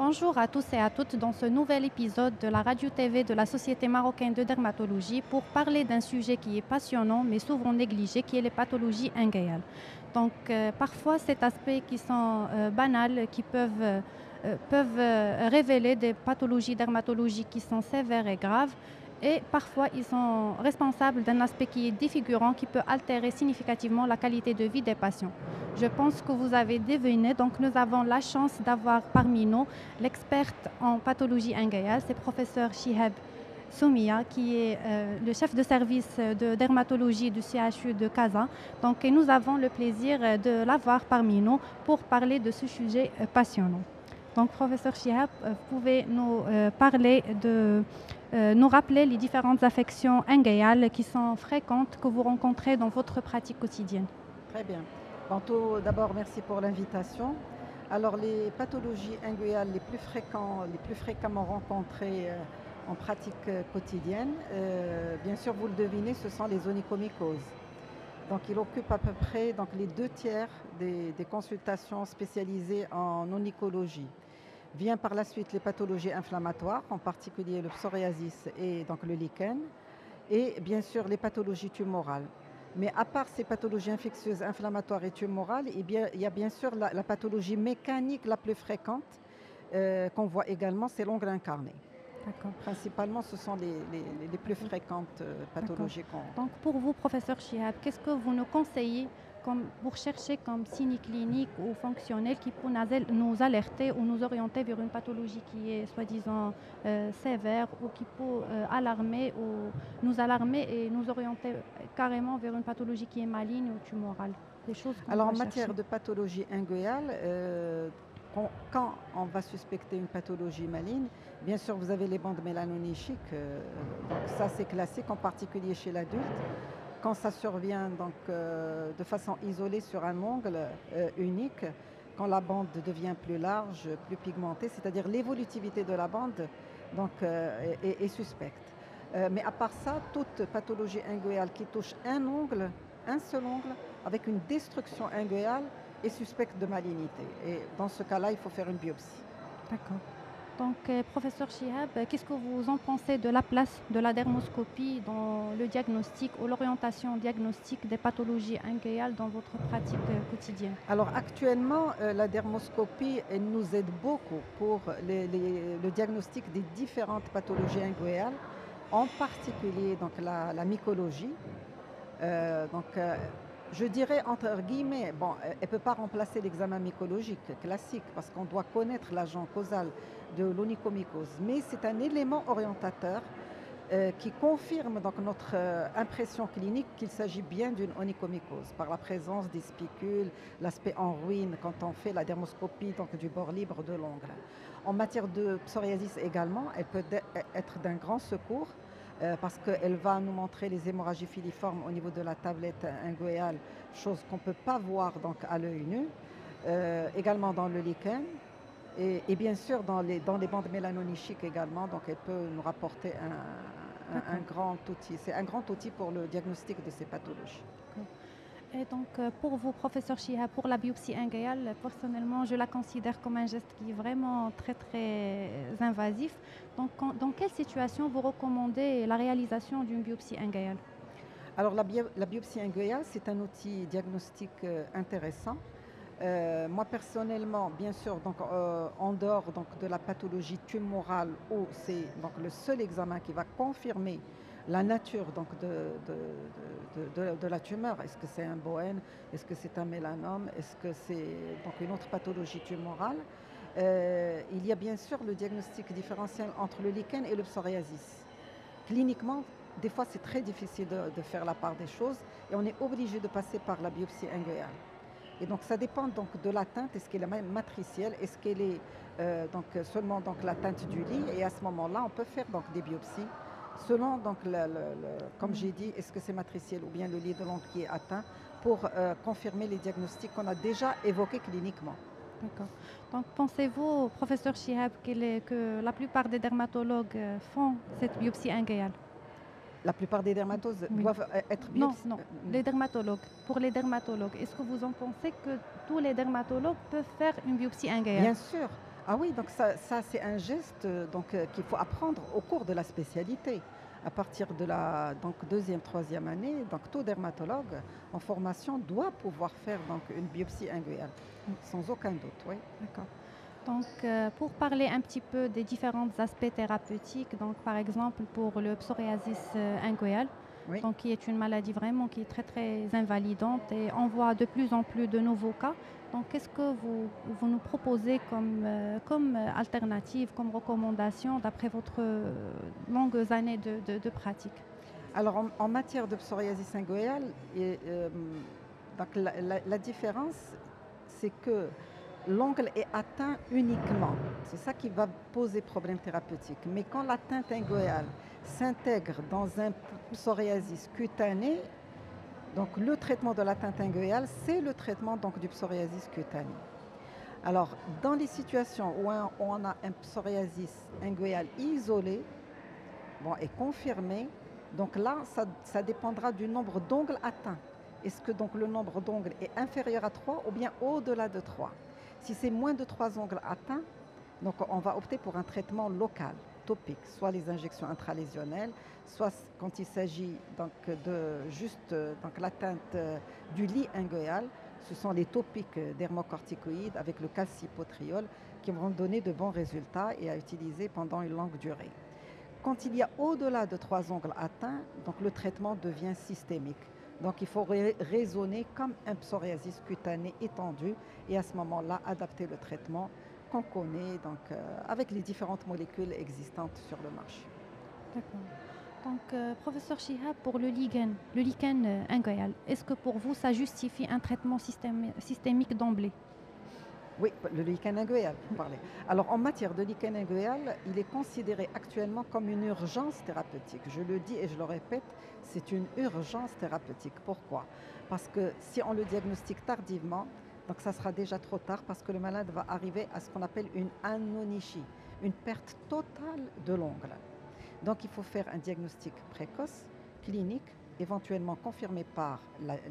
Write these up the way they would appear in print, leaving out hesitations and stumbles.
Bonjour à tous et à toutes dans ce nouvel épisode de la radio-TV de la Société marocaine de dermatologie pour parler d'un sujet qui est passionnant mais souvent négligé, qui est les pathologies ingayales. Parfois, cet aspect qui sont banals, qui peuvent révéler des pathologies dermatologiques qui sont sévères et graves. Et parfois, ils sont responsables d'un aspect qui est défigurant, qui peut altérer significativement la qualité de vie des patients. Je pense que vous avez deviné, donc nous avons la chance d'avoir parmi nous l'experte en pathologie ingayale, c'est professeur Chihab Soumia, qui est le chef de service de dermatologie du CHU de Casa. Et nous avons le plaisir de l'avoir parmi nous pour parler de ce sujet passionnant. Donc, professeur Chihab, vous pouvez nous rappeler les différentes affections ingayales qui sont fréquentes que vous rencontrez dans votre pratique quotidienne. Très bien. Bon, tout d'abord, merci pour l'invitation. Alors, les pathologies inguéales les plus fréquemment rencontrées en pratique quotidienne, bien sûr, vous le devinez, ce sont les onychomycoses. Donc, il occupe à peu près les 2 tiers des consultations spécialisées en onychologie. Vient par la suite les pathologies inflammatoires, en particulier le psoriasis et donc le lichen, et bien sûr les pathologies tumorales. Mais à part ces pathologies infectieuses, inflammatoires et tumorales, eh bien, il y a bien sûr la pathologie mécanique la plus fréquente qu'on voit également, c'est l'ongle incarné. D'accord. Principalement, ce sont les plus fréquentes pathologies qu'on... Donc, pour vous, professeur Chihab, qu'est-ce que vous nous conseillez pour chercher comme signe clinique ou fonctionnel qui peut nous alerter ou nous orienter vers une pathologie qui est soi-disant sévère ou qui peut nous alarmer et nous orienter carrément vers une pathologie qui est maligne ou tumorale? Des choses qu'on Alors, doit en chercher. matière de pathologie inguéale, quand on va suspecter une pathologie maligne, bien sûr, vous avez les bandes mélanonichiques. Donc ça, c'est classique, en particulier chez l'adulte. Quand ça survient de façon isolée sur un ongle unique, quand la bande devient plus large, plus pigmentée, c'est-à-dire l'évolutivité de la bande est suspecte. Mais à part ça, toute pathologie inguéale qui touche un seul ongle, avec une destruction inguéale, est suspecte de malignité. Et dans ce cas-là, il faut faire une biopsie. D'accord. Professeur Chihab, qu'est-ce que vous en pensez de la place de la dermoscopie dans le diagnostic ou l'orientation diagnostique des pathologies inguéales dans votre pratique quotidienne? Alors actuellement, la dermoscopie elle nous aide beaucoup pour le diagnostic des différentes pathologies inguéales, en particulier la mycologie. Je dirais entre guillemets, bon, elle ne peut pas remplacer l'examen mycologique classique parce qu'on doit connaître l'agent causal de l'onychomycose, mais c'est un élément orientateur qui confirme donc notre impression clinique qu'il s'agit bien d'une onychomycose par la présence des spicules, l'aspect en ruine quand on fait la dermoscopie donc du bord libre de l'ongle. En matière de psoriasis également, elle peut être d'un grand secours parce qu'elle va nous montrer les hémorragies filiformes au niveau de la tablette inguéale, chose qu'on ne peut pas voir donc à l'œil nu, également dans le lichen. Et bien sûr, dans les bandes mélanonichiques également, donc elle peut nous rapporter un grand outil. C'est un grand outil pour le diagnostic de ces pathologies. Et pour vous, professeur Chihab, pour la biopsie ingéale, personnellement, je la considère comme un geste qui est vraiment très, très invasif. Donc, dans quelle situation vous recommandez la réalisation d'une biopsie ingéale? Alors, la biopsie inguéale, c'est un outil diagnostique intéressant. Moi, personnellement, bien sûr, en dehors de la pathologie tumorale, où c'est le seul examen qui va confirmer la nature de la tumeur. Est-ce que c'est un Bohen? Est-ce que c'est un mélanome? Est-ce que c'est une autre pathologie tumorale? Il y a bien sûr le diagnostic différentiel entre le lichen et le psoriasis. Cliniquement, des fois, c'est très difficile de faire la part des choses et on est obligé de passer par la biopsie inguéale. Et donc, ça dépend de la teinte. Est-ce qu'elle est matricielle? Est-ce qu'elle est seulement la teinte du lit? Et à ce moment-là, on peut faire des biopsies selon, comme j'ai dit, est-ce que c'est matriciel ou bien le lit de l'ongle qui est atteint pour confirmer les diagnostics qu'on a déjà évoqués cliniquement. D'accord. Donc, pensez-vous, professeur Chihab, que la plupart des dermatologues font cette biopsie ingéale? La plupart des dermatoses Oui. doivent être Non, biopsiées. non, les dermatologues. Pour les dermatologues, est-ce que vous en pensez que tous les dermatologues peuvent faire une biopsie ingéale? Bien sûr. Ah oui, donc ça c'est un geste qu'il faut apprendre au cours de la spécialité. À partir de la donc deuxième, troisième année, donc tout dermatologue en formation doit pouvoir faire donc une biopsie inguinale, Oui, sans aucun doute, oui. d'accord. Donc, pour parler un petit peu des différents aspects thérapeutiques, donc par exemple pour le psoriasis inguéal, Oui. donc qui est une maladie vraiment qui est très très invalidante et on voit de plus en plus de nouveaux cas. Donc, qu'est-ce que vous nous proposez comme alternative, comme recommandation d'après votre longues années de pratique? Alors en matière de psoriasis inguinale, donc la différence, c'est que l'ongle est atteint uniquement. C'est ça qui va poser problème thérapeutique. Mais quand l'atteinte inguinale s'intègre dans un psoriasis cutané, donc le traitement de l'atteinte inguinale, c'est le traitement donc du psoriasis cutané. Alors, dans les situations où on a un psoriasis inguinal isolé, bon, et confirmé, donc là, ça dépendra du nombre d'ongles atteints. Est-ce que donc le nombre d'ongles est inférieur à 3 ou bien au-delà de 3? Si c'est moins de 3 ongles atteints, donc on va opter pour un traitement local, topique, soit les injections intralésionnelles, soit quand il s'agit donc de juste donc l'atteinte du lit inguéal, ce sont les topiques dermocorticoïdes avec le calcipotriol qui vont donner de bons résultats et à utiliser pendant une longue durée. Quand il y a au-delà de 3 ongles atteints, donc le traitement devient systémique. Donc il faut raisonner comme un psoriasis cutané étendu et à ce moment-là adapter le traitement qu'on connaît donc, avec les différentes molécules existantes sur le marché. D'accord. Donc, professeur Chihab, pour le lichen inguéal, est-ce que pour vous, ça justifie un traitement systémique d'emblée? Oui, le lichen inguéal, vous parlez. Alors, en matière de lichen inguéal, il est considéré actuellement comme une urgence thérapeutique. Je le dis et je le répète, c'est une urgence thérapeutique. Pourquoi? Parce que si on le diagnostique tardivement, donc ça sera déjà trop tard parce que le malade va arriver à ce qu'on appelle une anonychie, une perte totale de l'ongle. Donc, il faut faire un diagnostic précoce, clinique, éventuellement confirmé par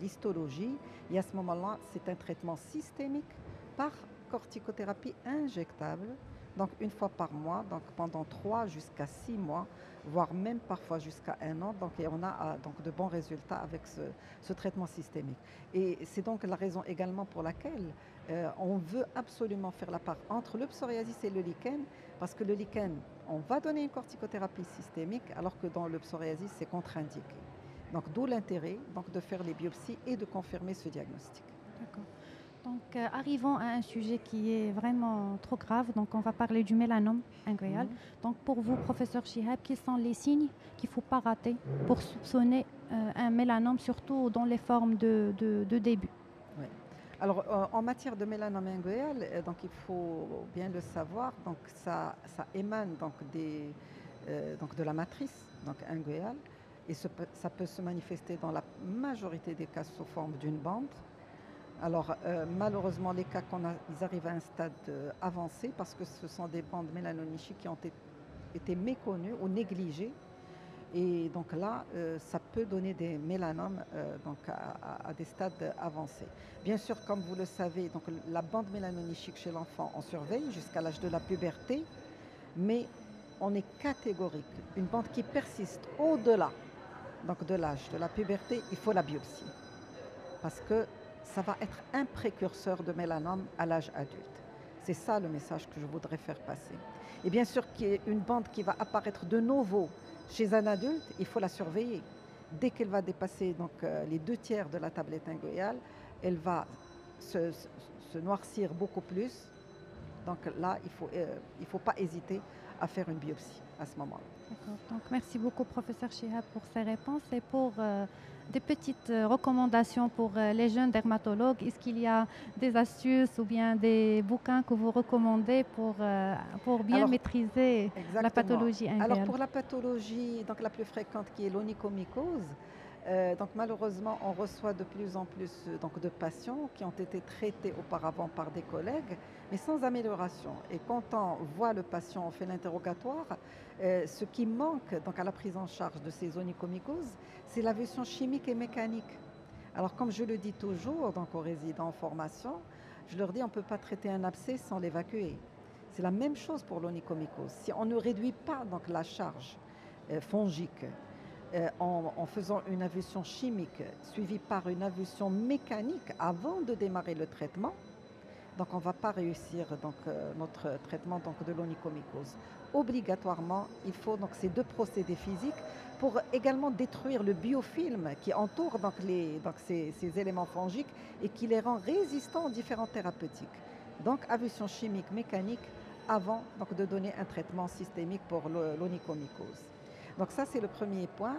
l'histologie. Et à ce moment-là, c'est un traitement systémique par corticothérapie injectable, donc une fois par mois, donc pendant 3 jusqu'à 6 mois, voire même parfois jusqu'à un an. Donc, et on a donc de bons résultats avec ce traitement systémique. Et c'est donc la raison également pour laquelle on veut absolument faire la part entre le psoriasis et le lichen, parce que le lichen, on va donner une corticothérapie systémique, alors que dans le psoriasis, c'est contre-indiqué. Donc, d'où l'intérêt donc, de faire les biopsies et de confirmer ce diagnostic. D'accord. Donc, arrivons à un sujet qui est vraiment trop grave. Donc, on va parler du mélanome inguéal. Mhm. Donc, pour vous, professeur Chihab, quels sont les signes qu'il ne faut pas rater pour soupçonner un mélanome, surtout dans les formes de début? Oui. Alors, en matière de mélanome inguéal, donc il faut bien le savoir, donc ça émane donc de la matrice donc inguéale, et ça peut se manifester dans la majorité des cas sous forme d'une bande. Alors, malheureusement, les cas ils arrivent à un stade avancé parce que ce sont des bandes mélanonichiques qui ont été méconnues ou négligées. Et donc là, ça peut donner des mélanomes donc à des stades avancés. Bien sûr, comme vous le savez, donc la bande mélanonichique chez l'enfant, on surveille jusqu'à l'âge de la puberté, mais on est catégorique. Une bande qui persiste au-delà donc de l'âge de la puberté, il faut la biopsie parce que ça va être un précurseur de mélanome à l'âge adulte. C'est ça le message que je voudrais faire passer. Et bien sûr, qu'il y ait une bande qui va apparaître de nouveau chez un adulte, il faut la surveiller. Dès qu'elle va dépasser donc, les 2 tiers de la tablette inguéale, elle va se noircir beaucoup plus. Donc là, il faut pas hésiter à faire une biopsie à ce moment-là. D'accord. Donc, merci beaucoup, professeur Chihab, pour ces réponses et pour des petites recommandations pour les jeunes dermatologues. Est-ce qu'il y a des astuces ou bien des bouquins que vous recommandez pour bien Alors, maîtriser la exactement. pathologie Alors inguéale? pour la pathologie donc la plus fréquente qui est l'onychomycose, donc malheureusement on reçoit de plus en plus donc de patients qui ont été traités auparavant par des collègues, mais sans amélioration. Et quand on voit le patient, on fait l'interrogatoire, ce qui manque donc à la prise en charge de ces onychomycoses, c'est la version chimique et mécanique. Alors comme je le dis toujours donc aux résidents en formation, je leur dis on ne peut pas traiter un abcès sans l'évacuer. C'est la même chose pour l'onychomycose. Si on ne réduit pas donc, la charge fongique en faisant une avulsion chimique suivie par une avulsion mécanique avant de démarrer le traitement, donc on ne va pas réussir notre traitement de l'onychomycose. Obligatoirement, il faut donc, ces deux procédés physiques pour également détruire le biofilm qui entoure ces éléments fongiques et qui les rend résistants aux différents thérapeutiques. Donc avulsion chimique mécanique avant de donner un traitement systémique pour l'onychomycose. Donc ça, c'est le premier point.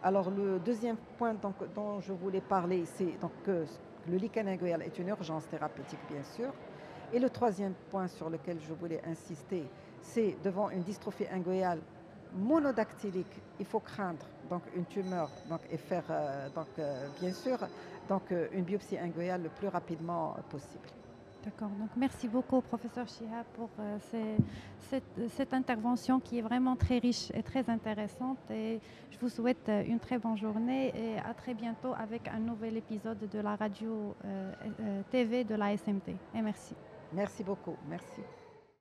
Alors le deuxième point dont je voulais parler, c'est que le lichen inguéal est une urgence thérapeutique, bien sûr. Et le troisième point sur lequel je voulais insister, c'est devant une dystrophie inguéale monodactylique, il faut craindre une tumeur et faire bien sûr une biopsie inguéale le plus rapidement possible. D'accord, donc merci beaucoup professeur Chihab pour cette intervention qui est vraiment très riche et très intéressante et je vous souhaite une très bonne journée et à très bientôt avec un nouvel épisode de la radio TV de la SMT et merci. Merci beaucoup, merci.